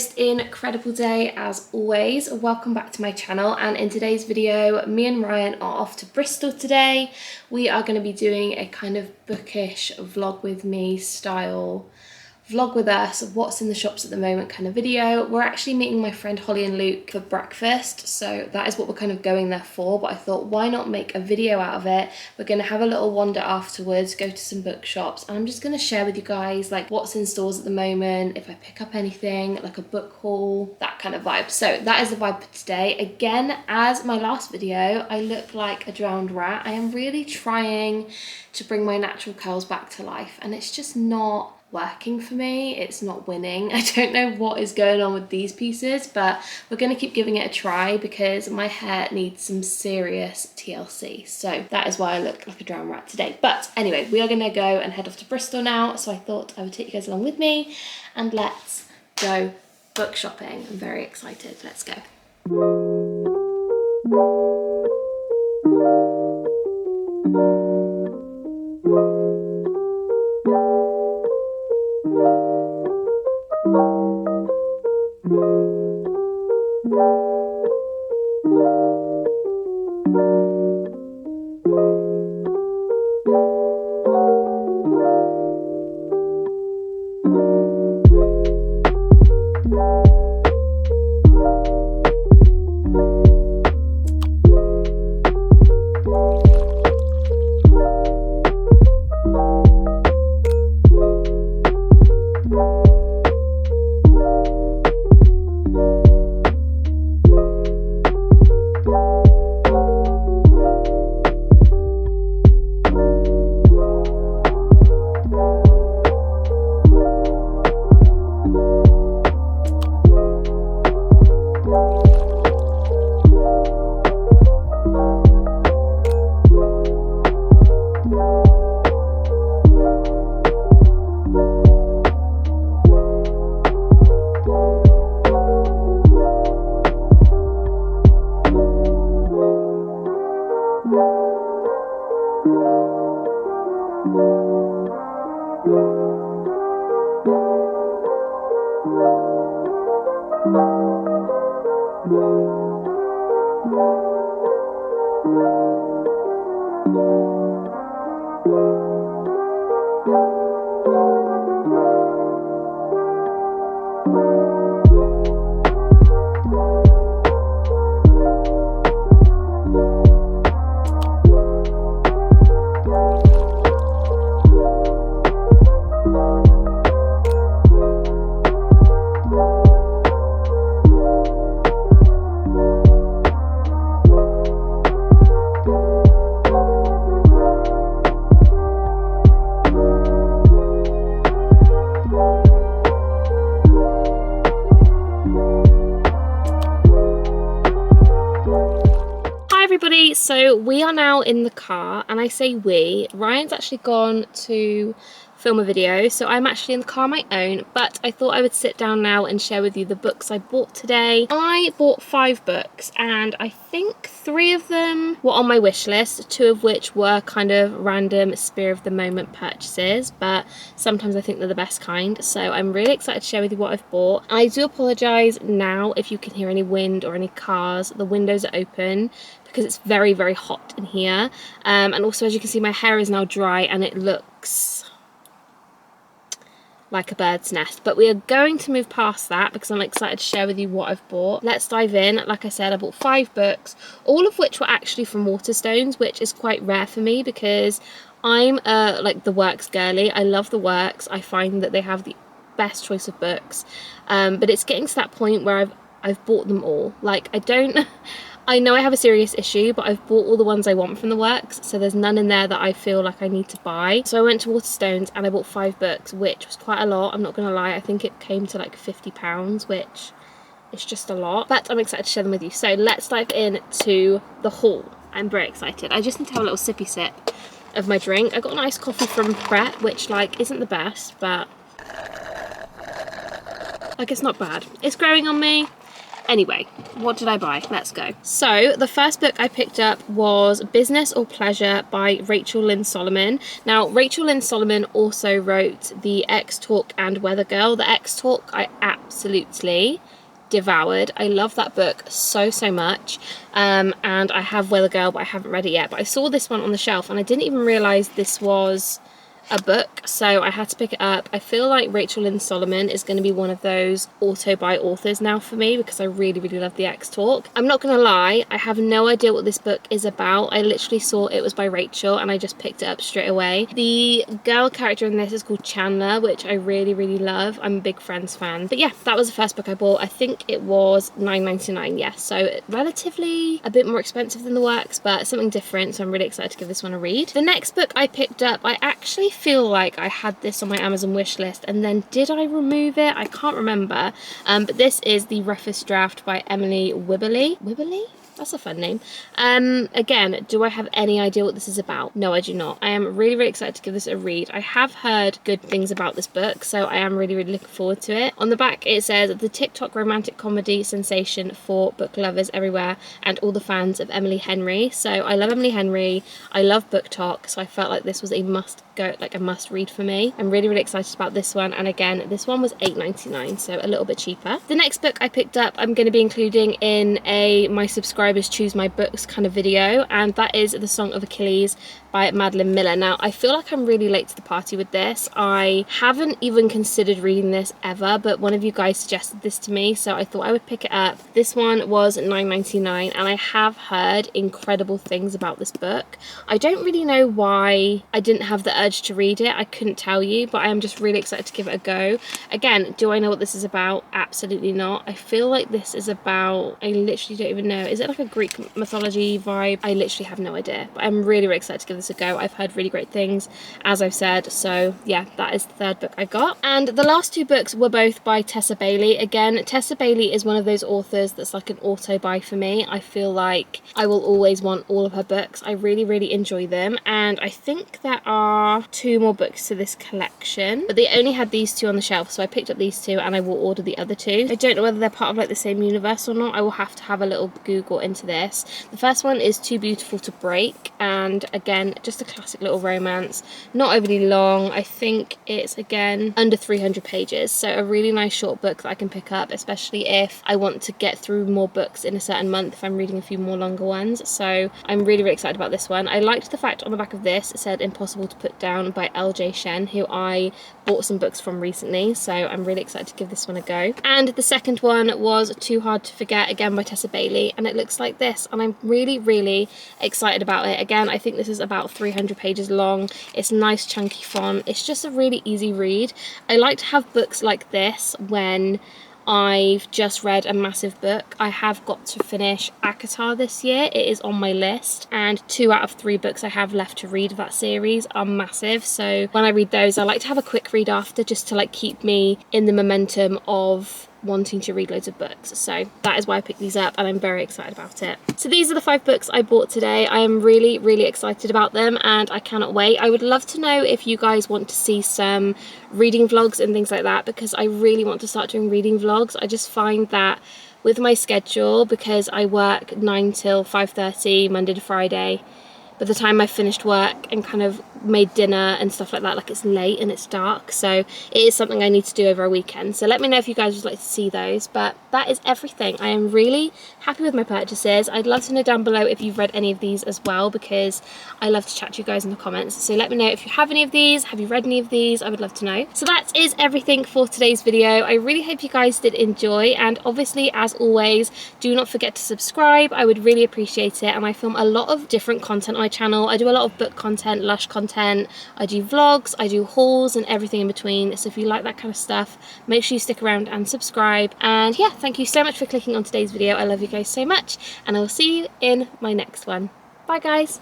most incredible day as always. Welcome back to my channel, and in today's video me and Ryan are off to Bristol today. We are going to be doing a kind of bookish vlog with me style vlog with us of what's in the shops at the moment kind of video. We're actually meeting my friend Holly and Luke for breakfast, so that is what we're kind of going there for, but I thought why not make a video out of it. We're going to have a little wander afterwards, go to some bookshops, and I'm just going to share with you guys like what's in stores at the moment, if I pick up anything, like a book haul, that kind of vibe. So that is the vibe for today. Again, as my last video, I look like a drowned rat. I am really trying to bring my natural curls back to life, and it's just not working for me. It's not winning. I don't know what is going on with these pieces, but we're going to keep giving it a try because my hair needs some serious TLC. So that is why I look like a drowned rat today. But anyway, we are going to go and head off to Bristol now. So I thought I would take you guys along with me and let's go book shopping. I'm very excited. Let's go. So we are now in the car, and I say we, Ryan's actually gone to film a video, so I'm actually in the car on my own, but I thought I would sit down now and share with you the books I bought today. I bought 5 books, and I think 3 of them were on my wish list, 2 of which were kind of random spur of the moment purchases, but sometimes I think they're the best kind, so I'm really excited to share with you what I've bought. I do apologise now if you can hear any wind or any cars. The windows are open because it's very, very hot in here, and also as you can see my hair is now dry and it looks like a bird's nest, but we are going to move past that because I'm excited to share with you what I've bought. Let's dive in. Like I said, I bought 5 books, all of which were actually from Waterstones, which is quite rare for me because I'm like the Works girly. I love the Works. I find that they have the best choice of books, but it's getting to that point where I've bought them all. Like I know I have a serious issue, but I've bought all the ones I want from the Works, so there's none in there that I feel like I need to buy. So I went to Waterstones and I bought 5 books, which was quite a lot, I'm not gonna lie. I think it came to like £50, which is just a lot, but I'm excited to share them with you. So let's dive into the haul. I'm very excited. I just need to have a little sippy sip of my drink. I got an iced coffee from Pret, which like isn't the best, but like it's not bad. It's growing on me. Anyway, what did I buy? Let's go. So the first book I picked up was Business or Pleasure by Rachel Lynn Solomon. Now, Rachel Lynn Solomon also wrote The X Talk and Weather Girl. The X Talk I absolutely devoured. I love that book so much, and I have Weather Girl, but I haven't read it yet. But I saw this one on the shelf and I didn't even realise this was a book, so I had to pick it up. I feel like Rachel Lynn Solomon is going to be one of those auto-buy authors now for me, because I really love The X Talk. I'm not gonna lie, I have no idea what this book is about. I literally saw it was by Rachel and I just picked it up straight away. The girl character in this is called Chandler, which I really love. I'm a big Friends fan. But yeah, that was the first book I bought. I think it was $9.99, yes, so relatively a bit more expensive than the works, but something different, so I'm really excited to give this one a read. The next book I picked up, I actually feel like I had this on my Amazon wish list, and then did I remove it? I can't remember, but this is The Roughest Draft by Emily Wibberley. That's a fun name. Again, do I have any idea what this is about? No, I do not. I am really excited to give this a read. I have heard good things about this book, so I am really looking forward to it. On the back it says, the TikTok romantic comedy sensation for book lovers everywhere and all the fans of Emily Henry. So I love Emily Henry, I love Book Talk, so I felt like this was a must read for me. I'm really excited about this one, and again, this one was $8.99, so a little bit cheaper. The next book I picked up, I'm going to be including in a my subscribers choose my books kind of video, and that is The Song of Achilles by Madeline Miller. Now, I feel like I'm really late to the party with this. I haven't even considered reading this ever, but one of you guys suggested this to me, so I thought I would pick it up. This one was $9.99, and I have heard incredible things about this book. I don't really know why I didn't have the urge to read it. I couldn't tell you, but I am just really excited to give it a go. Again, do I know what this is about? Absolutely not. I feel like this is about, I literally don't even know. Is it like a Greek mythology vibe? I literally have no idea, but I'm really excited to give this a go. I've heard really great things, as I've said, so yeah, that is the third book I got. And the last two books were both by Tessa Bailey. Again, Tessa Bailey is one of those authors that's like an auto buy for me. I feel like I will always want all of her books. I really enjoy them, and I think there are 2 more books to this collection, but they only had these 2 on the shelf, so I picked up these 2 and I will order the other 2. I don't know whether they're part of like the same universe or not. I will have to have a little Google into this. The first one is Too Beautiful to Break, and again, just a classic little romance, not overly long. I think it's again under 300 pages, so a really nice short book that I can pick up, especially if I want to get through more books in a certain month, if I'm reading a few more longer ones. So I'm really excited about this one. I liked the fact on the back of this it said Impossible to Put Down by LJ Shen, who I bought some books from recently, so I'm really excited to give this one a go. And the second one was Too Hard to Forget, again by Tessa Bailey, and it looks like this, and I'm really excited about it. Again, I think this is about 300 pages long. It's nice chunky font. It's just a really easy read. I like to have books like this when I've just read a massive book. I have got to finish ACOTAR this year. It is on my list, and 2 out of 3 books I have left to read of that series are massive, so when I read those I like to have a quick read after, just to like keep me in the momentum of wanting to read loads of books. So that is why I picked these up, and I'm very excited about it. So these are the 5 books I bought today. I am really excited about them, and I cannot wait. I would love to know if you guys want to see some reading vlogs and things like that, because I really want to start doing reading vlogs. I just find that with my schedule, because I work 9 till 5:30 Monday to Friday, by the time I finished work and kind of made dinner and stuff like that, like it's late and it's dark, so it is something I need to do over a weekend. So let me know if you guys would like to see those. But that is everything. I am really happy with my purchases. I'd love to know down below if you've read any of these as well, because I love to chat to you guys in the comments. So let me know if you have any of these. Have you read any of these? I would love to know. So that is everything for today's video. I really hope you guys did enjoy, and obviously, as always, do not forget to subscribe. I would really appreciate it. And I film a lot of different content on my channel. I do a lot of book content, Lush content, I do vlogs, I do hauls and everything in between. So if you like that kind of stuff, make sure you stick around and subscribe. And yeah, thank you so much for clicking on today's video. I love you guys so much, and I will see you in my next one. Bye guys.